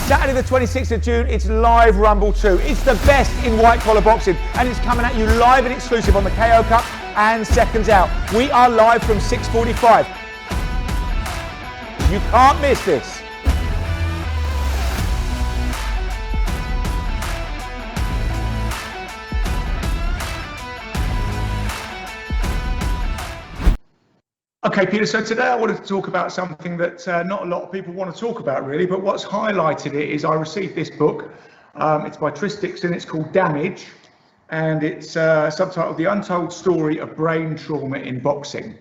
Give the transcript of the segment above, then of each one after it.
Saturday the 26th of June, it's live Rumble 2. It's the best in white collar boxing, and it's coming at you live and exclusive on the KO Cup and Seconds Out. We are live from 6:45. You can't miss this. Okay, Peter, so today I wanted to talk about something that not a lot of people want to talk about really, but what's highlighted it is I received this book. It's by Tris Dixon, it's called Damage, and it's subtitled The Untold Story of Brain Trauma in Boxing.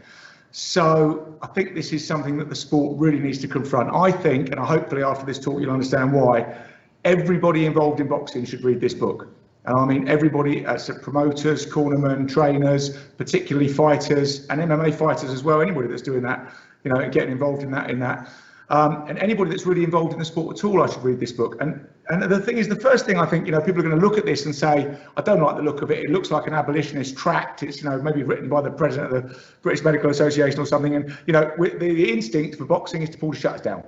So I think this is something that the sport really needs to confront. I think, and hopefully after this talk you'll understand why, everybody involved in boxing should read this book. And I mean everybody, promoters, cornermen, trainers, particularly fighters and MMA fighters as well. Anybody that's doing that, you know, getting involved in that, and anybody that's really involved in the sport at all, I should read this book. And the thing is, the first thing I think, you know, people are going to look at this and say, I don't like the look of it. It looks like an abolitionist tract. It's, you know, maybe written by the president of the British Medical Association or something. And you know, the instinct for boxing is to pull the shutters down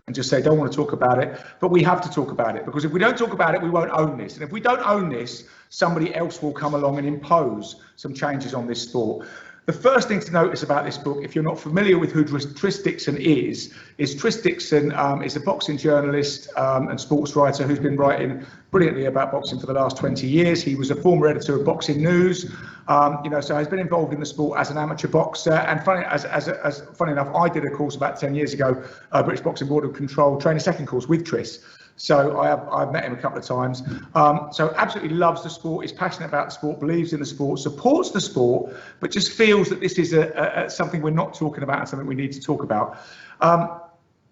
and just say, don't want to talk about it. But we have to talk about it, because if we don't talk about it, we won't own this. And if we don't own this, somebody else will come along and impose some changes on this sport. The first thing to notice about this book, if you're not familiar with who Tris Dixon is Tris Dixon is a boxing journalist and sports writer who's been writing brilliantly about boxing for the last 20 years. He was a former editor of Boxing News, you know, so has been involved in the sport as an amateur boxer. And funny enough, I did a course about 10 years ago, British Boxing Board of Control trainer second course with Tris. So I've met him a couple of times. So absolutely loves the sport, is passionate about the sport, believes in the sport, supports the sport, but just feels that this is something we're not talking about and something we need to talk about.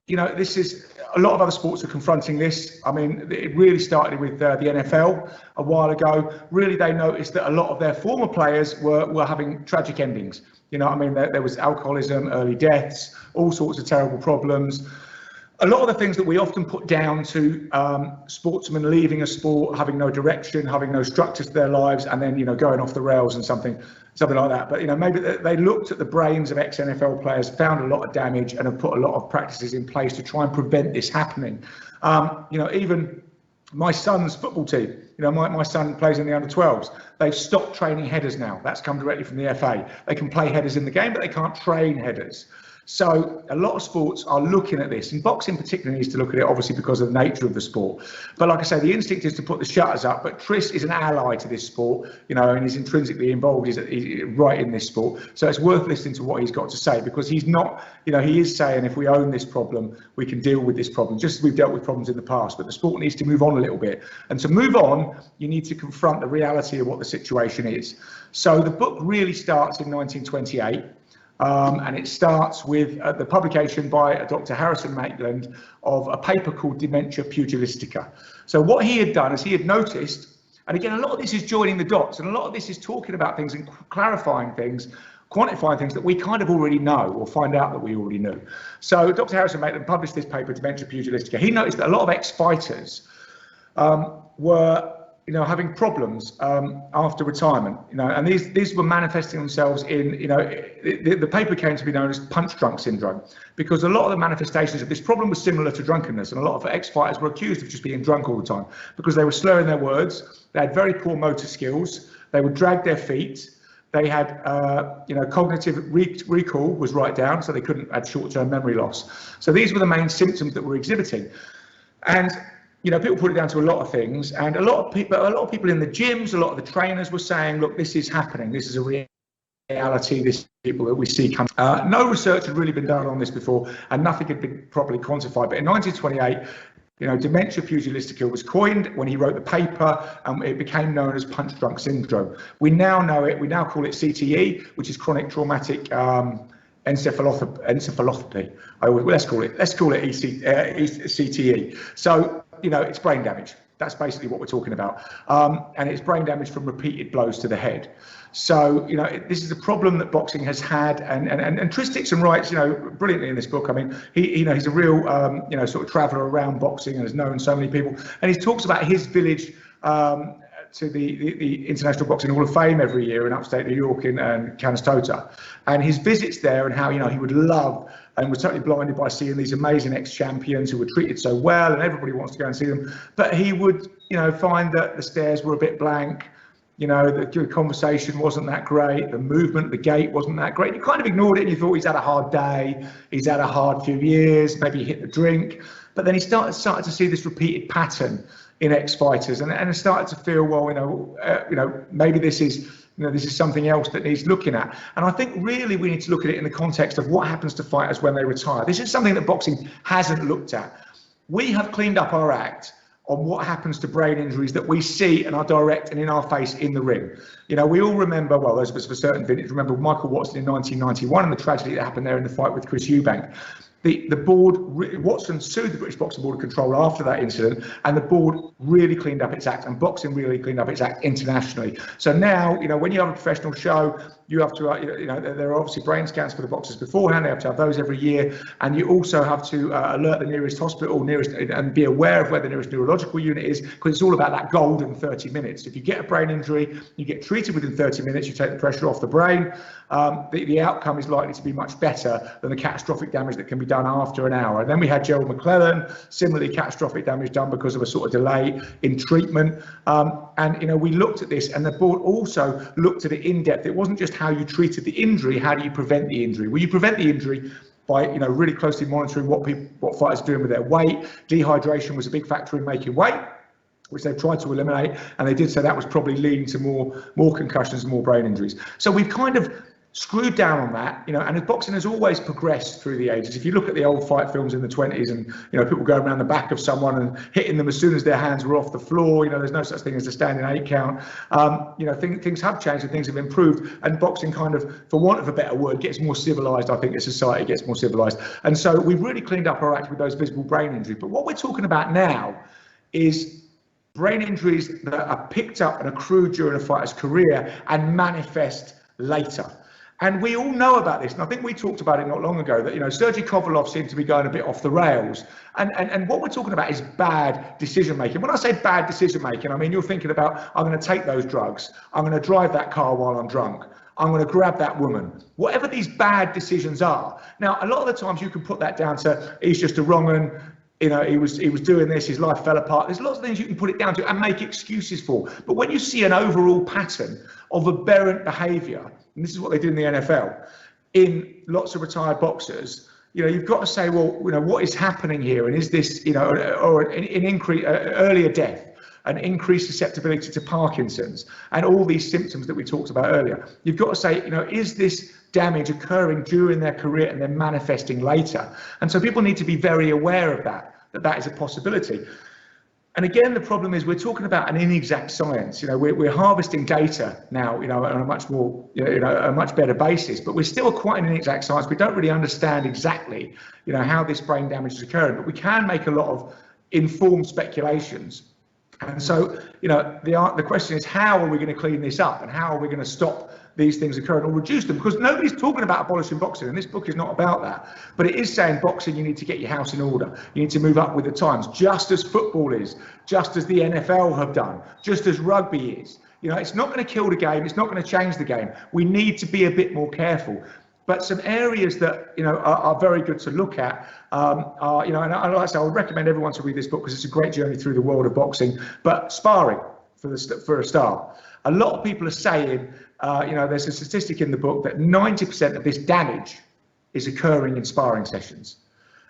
You know, this is, a lot of other sports are confronting this. I mean, it really started with the NFL a while ago. Really, they noticed that a lot of their former players were having tragic endings. You know, I mean, there was alcoholism, early deaths, all sorts of terrible problems. A lot of the things that we often put down to sportsmen leaving a sport, having no direction, having no structure to their lives, and then, you know, going off the rails and something like that. But, you know, maybe they looked at the brains of ex-NFL players, found a lot of damage, and have put a lot of practices in place to try and prevent this happening. You know, even my son's football team, you know, my son plays in the under-12s. They've stopped training headers now. That's come directly from the FA. They can play headers in the game, but they can't train headers. So a lot of sports are looking at this, and boxing particularly needs to look at it, obviously, because of the nature of the sport. But like I say, the instinct is to put the shutters up, but Tris is an ally to this sport, you know, and he's intrinsically involved, he's right in this sport. So it's worth listening to what he's got to say, because he's not, you know, he is saying if we own this problem, we can deal with this problem, just as we've dealt with problems in the past. But the sport needs to move on a little bit. And to move on, you need to confront the reality of what the situation is. So the book really starts in 1928. And it starts with the publication by Dr. Harrison Maitland of a paper called Dementia Pugilistica. So what he had done is he had noticed, and again, a lot of this is joining the dots, and a lot of this is talking about things and clarifying things, quantifying things that we kind of already know, or find out that we already knew. So Dr. Harrison Maitland published this paper, Dementia Pugilistica. He noticed that a lot of ex-fighters were, you know, having problems after retirement, you know, and these were manifesting themselves in, you know, the paper came to be known as punch drunk syndrome, because a lot of the manifestations of this problem was similar to drunkenness, and a lot of ex-fighters were accused of just being drunk all the time because they were slurring their words, they had very poor motor skills, they would drag their feet, they had, you know, cognitive recall was right down, so they couldn't add short-term memory loss. So these were the main symptoms that were exhibiting. And you know, people put it down to a lot of things, and a lot of people in the gyms, a lot of the trainers were saying, look, this is happening. This is a reality. This is people that we see coming. No research had really been done on this before, and nothing had been properly quantified. But in 1928, you know, dementia pugilistica was coined when he wrote the paper, and it became known as punch drunk syndrome. We now know it. We now call it CTE, which is chronic traumatic encephalopathy. Let's call it CTE. So, you know, it's brain damage. That's basically what we're talking about. And it's brain damage from repeated blows to the head. So, you know, this is a problem that boxing has had, and Tris Dixon writes, you know, brilliantly in this book. I mean, you know, he's a real, you know, sort of traveller around boxing and has known so many people. And he talks about his village to the International Boxing Hall of Fame every year in upstate New York in Canastota, and his visits there, and how, you know, he would love and we're totally blinded by seeing these amazing ex-champions who were treated so well, and everybody wants to go and see them. But he would, find that the stairs were a bit blank. The conversation wasn't that great. The movement, the gait wasn't that great. You kind of ignored it and you thought he's had a hard day. He's had a hard few years. Maybe he hit the drink. But then he started to see this repeated pattern in ex-fighters, and started to feel, well, maybe this is something else that needs looking at. And I think really we need to look at it in the context of what happens to fighters when they retire. This is something that boxing hasn't looked at. We have cleaned up our act on what happens to brain injuries that we see and are direct and in our face in the ring. We all remember, well, those of us of a certain vintage remember Michael Watson in 1991 and the tragedy that happened there in the fight with Chris Eubank. The board, Watson sued the British Boxing Board of Control after that incident, and the board really cleaned up its act, and boxing really cleaned up its act internationally. So now, when you have a professional show, you have to, there are obviously brain scans for the boxers beforehand. They have to have those every year, and you also have to alert the nearest hospital, and be aware of where the nearest neurological unit is, because it's all about that golden 30 minutes. If you get a brain injury, you get treated within 30 minutes, you take the pressure off the brain. The outcome is likely to be much better than the catastrophic damage that can be done after an hour. And then we had Gerald McClellan, similarly catastrophic damage done because of a sort of delay in treatment. We looked at this, and the board also looked at it in depth. It wasn't just how you treated the injury, how do you prevent the injury? Well, you prevent the injury by really closely monitoring what fighters are doing with their weight. Dehydration was a big factor in making weight, which they've tried to eliminate, and they did say that was probably leading to more concussions and more brain injuries. So we've kind of screwed down on that, and as boxing has always progressed through the ages. If you look at the old fight films in the 20s, and people going around the back of someone and hitting them as soon as their hands were off the floor, there's no such thing as a standing 8 count. Things have changed and things have improved, and boxing kind of, for want of a better word, gets more civilized. I think as society gets more civilized, and so we've really cleaned up our act with those visible brain injuries. But what we're talking about now is brain injuries that are picked up and accrued during a fighter's career and manifest later. And we all know about this, and I think we talked about it not long ago, that Sergey Kovalev seemed to be going a bit off the rails. And what we're talking about is bad decision making. When I say bad decision making, I mean you're thinking about, I'm going to take those drugs, I'm going to drive that car while I'm drunk, I'm going to grab that woman. Whatever these bad decisions are. Now, a lot of the times you can put that down to he's just a wrong 'un. He was doing this, his life fell apart. There's lots of things you can put it down to and make excuses for. But when you see an overall pattern of aberrant behaviour, and this is what they did in the NFL, in lots of retired boxers, you've got to say, well, what is happening here? And is this, or an increase, earlier death, an increased susceptibility to Parkinson's, and all these symptoms that we talked about earlier? You've got to say, is this damage occurring during their career and then manifesting later? And so people need to be very aware of that is a possibility. And again, the problem is we're talking about an inexact science. We're harvesting data now, on a much more, a much better basis, but we're still quite an inexact science. We don't really understand exactly, how this brain damage is occurring, but we can make a lot of informed speculations. And so, the question is, how are we going to clean this up, and how are we going to stop these things occurring or reduce them? Because nobody's talking about abolishing boxing, and this book is not about that. But it is saying boxing, you need to get your house in order. You need to move up with the times, just as football is, just as the NFL have done, just as rugby is. It's not going to kill the game. It's not going to change the game. We need to be a bit more careful. But some areas that are very good to look at are, and like I say, I would recommend everyone to read this book because it's a great journey through the world of boxing. But sparring, for a start, a lot of people are saying, there's a statistic in the book that 90% of this damage is occurring in sparring sessions.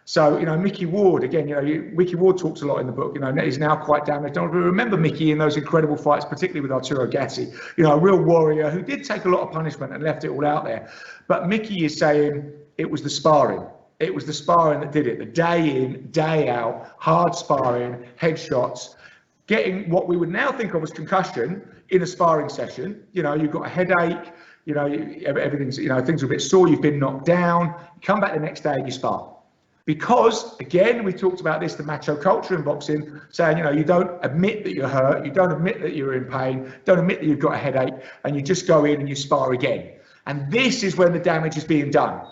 So, Mickey Ward, again, Mickey Ward talks a lot in the book, he's now quite damaged. I remember Mickey in those incredible fights, particularly with Arturo Gatti, a real warrior who did take a lot of punishment and left it all out there. But Mickey is saying it was the sparring. It was the sparring that did it. The day in, day out, hard sparring, headshots, getting what we would now think of as concussion in a sparring session. You've got a headache, everything's, things are a bit sore, you've been knocked down, you come back the next day and you spar. Because, again, we talked about this, the macho culture in boxing, saying, you don't admit that you're hurt, you don't admit that you're in pain, don't admit that you've got a headache, and you just go in and you spar again. And this is when the damage is being done.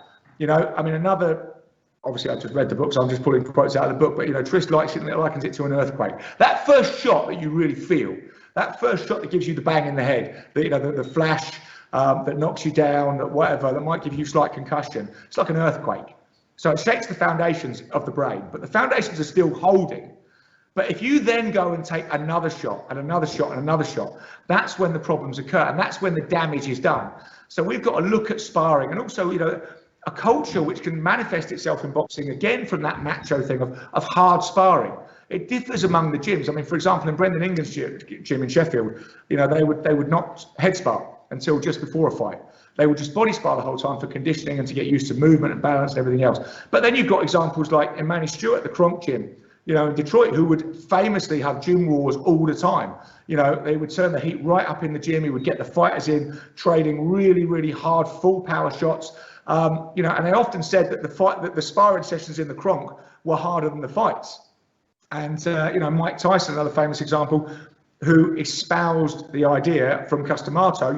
Obviously, I've just read the book, so I'm just pulling quotes out of the book, but, Tris likens it to an earthquake. That first shot that you really feel, that first shot that gives you the bang in the head, the flash that knocks you down, that whatever, that might give you slight concussion, it's like an earthquake. So it shakes the foundations of the brain, but the foundations are still holding. But if you then go and take another shot and another shot and another shot, that's when the problems occur, and that's when the damage is done. So we've got to look at sparring, and also, you know, a culture which can manifest itself in boxing, again, from that macho thing of hard sparring. It differs among the gyms. I mean, for example, in Brendan Ingham's gym in Sheffield, you know, they would not head spar until just before a fight. They would just body spar the whole time for conditioning and to get used to movement and balance and everything else. But then you've got examples like Manny Stewart, the Kronk gym, you know, in Detroit, who would famously have gym wars all the time. You know, they would turn the heat right up in the gym. He would get the fighters in, trading really, really hard, full power shots. You know, and they often said that the sparring sessions in the Kronk were harder than the fights. And, you know, Mike Tyson, another famous example, who espoused the idea from Customato,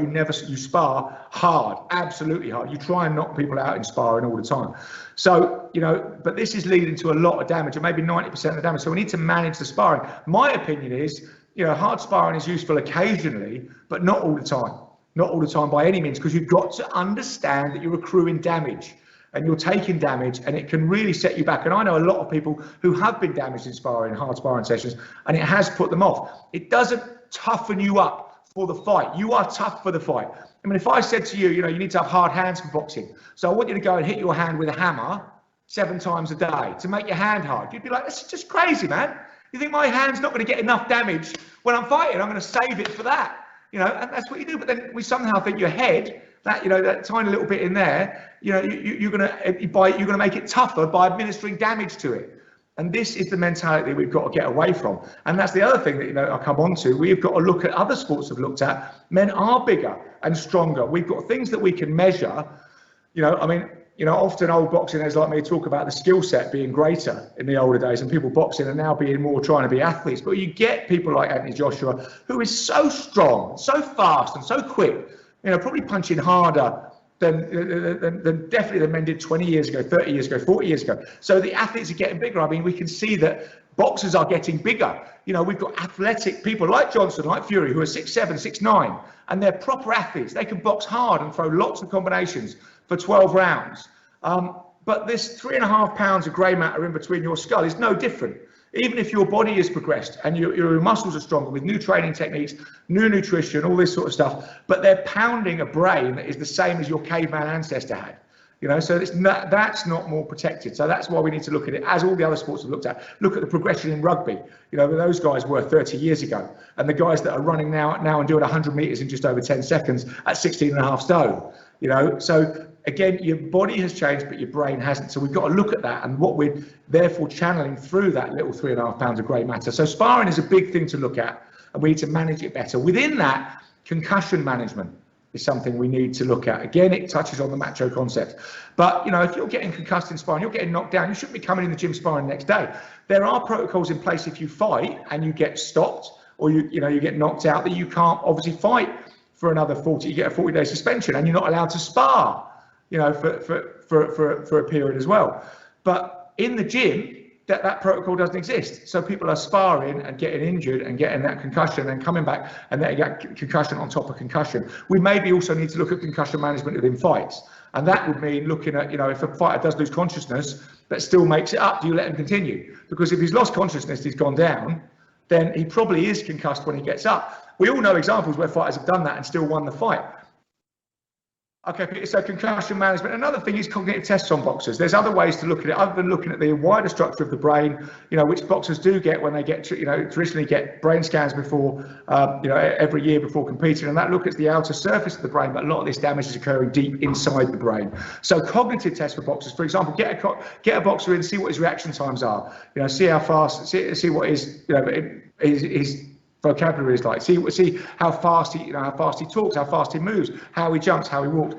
you spar hard, absolutely hard. You try and knock people out in sparring all the time. So, you know, but this is leading to a lot of damage, and maybe 90% of the damage. So we need to manage the sparring. My opinion is, you know, hard sparring is useful occasionally, but not all the time. Not all the time by any means, because you've got to understand that you're accruing damage. And you're taking damage, and it can really set you back. And I know a lot of people who have been damaged in sparring, hard sparring sessions, and it has put them off. It doesn't toughen you up for the fight. You are tough for the fight. I mean, if I said to you, you know, you need to have hard hands for boxing, so I want you to go and hit your hand with a hammer 7 times a day to make your hand hard, you'd be like, this is just crazy, man. You think my hand's not going to get enough damage when I'm fighting? I'm going to save it for that, you know, and that's what you do. But then we somehow think your head, that, you know, that tiny little bit in there, you know, you're gonna make it tougher by administering damage to it. And this is the mentality we've got to get away from. And that's the other thing that, you know, I'll come on to. We've got to look at other sports we've looked at. Men are bigger and stronger. We've got things that we can measure. You know, I mean, you know, often old boxing heads like me talk about the skill set being greater in the older days, and people boxing are now being more trying to be athletes. But you get people like Anthony Joshua, who is so strong, so fast and so quick, you know, probably punching harder than definitely the men did 20 years ago, 30 years ago, 40 years ago. So the athletes are getting bigger. I mean, we can see that boxers are getting bigger. You know, we've got athletic people like Johnson, like Fury, who are 6'7", 6'9", and they're proper athletes. They can box hard and throw lots of combinations for 12 rounds. But this 3.5 pounds of grey matter in between your skull is no different. Even if your body has progressed and your muscles are stronger with new training techniques, new nutrition, all this sort of stuff, but they're pounding a brain that is the same as your caveman ancestor had. You know, so that's not more protected. So that's why we need to look at it, as all the other sports have looked at. Look at the progression in rugby. You know, those guys were 30 years ago, and the guys that are running now and doing 100 meters in just over 10 seconds at 16.5 stone. You know, so again, your body has changed, but your brain hasn't. So we've got to look at that, and what we're therefore channeling through that little 3.5 pounds of grey matter. So sparring is a big thing to look at, and we need to manage it better. Within that, concussion management is something we need to look at. Again, it touches on the macho concept. But, you know, if you're getting concussed in sparring, you're getting knocked down, you shouldn't be coming in the gym sparring the next day. There are protocols in place if you fight and you get stopped, or you get knocked out, that you can't obviously fight for another 40, you get a 40-day suspension, and you're not allowed to spar, you know, for a period as well. But in the gym, that protocol doesn't exist. So people are sparring and getting injured and getting that concussion and coming back, and then you get concussion on top of concussion. We maybe also need to look at concussion management within fights. And that would mean looking at, you know, if a fighter does lose consciousness but still makes it up, do you let him continue? Because if he's lost consciousness, he's gone down, then he probably is concussed when he gets up. We all know examples where fighters have done that and still won the fight. Okay, Peter, so concussion management. Another thing is cognitive tests on boxers. There's other ways to look at it other than looking at the wider structure of the brain, you know, which boxers do get when they get, you know, traditionally get brain scans before, you know, every year before competing. And that look at the outer surface of the brain, but a lot of this damage is occurring deep inside the brain. So cognitive tests for boxers, for example, get a boxer in, see what his reaction times are, you know, see how fast, see what his, you know, his vocabulary is like, see how fast he, you know, how fast he talks, how fast he moves, how he jumps, how he walks.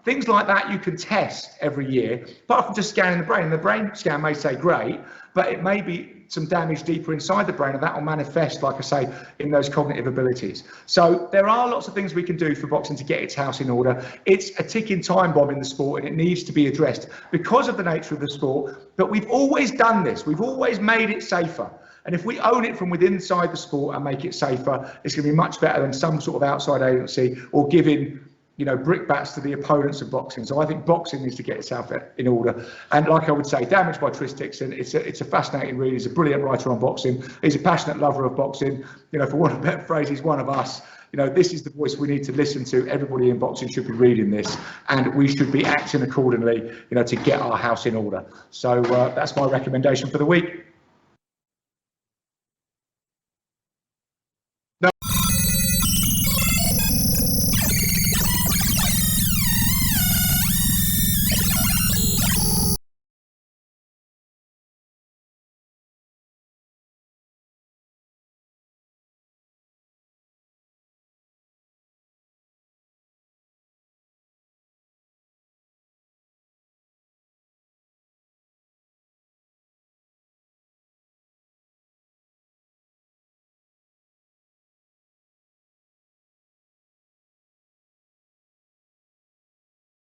Things like that you can test every year, apart from just scanning the brain. The brain scan may say great, but it may be some damage deeper inside the brain, and that will manifest, like I say, in those cognitive abilities. So there are lots of things we can do for boxing to get its house in order. It's a ticking time bomb in the sport, and it needs to be addressed because of the nature of the sport. But we've always done this. We've always made it safer. And if we own it from within inside the sport and make it safer, it's going to be much better than some sort of outside agency or giving, brickbats to the opponents of boxing. So I think boxing needs to get itself in order. And like I would say, Damage by Tris Dixon, it's a fascinating read. He's a brilliant writer on boxing. He's a passionate lover of boxing. For want of a better phrase, he's one of us. This is the voice we need to listen to. Everybody in boxing should be reading this, and we should be acting accordingly, to get our house in order. So that's my recommendation for the week.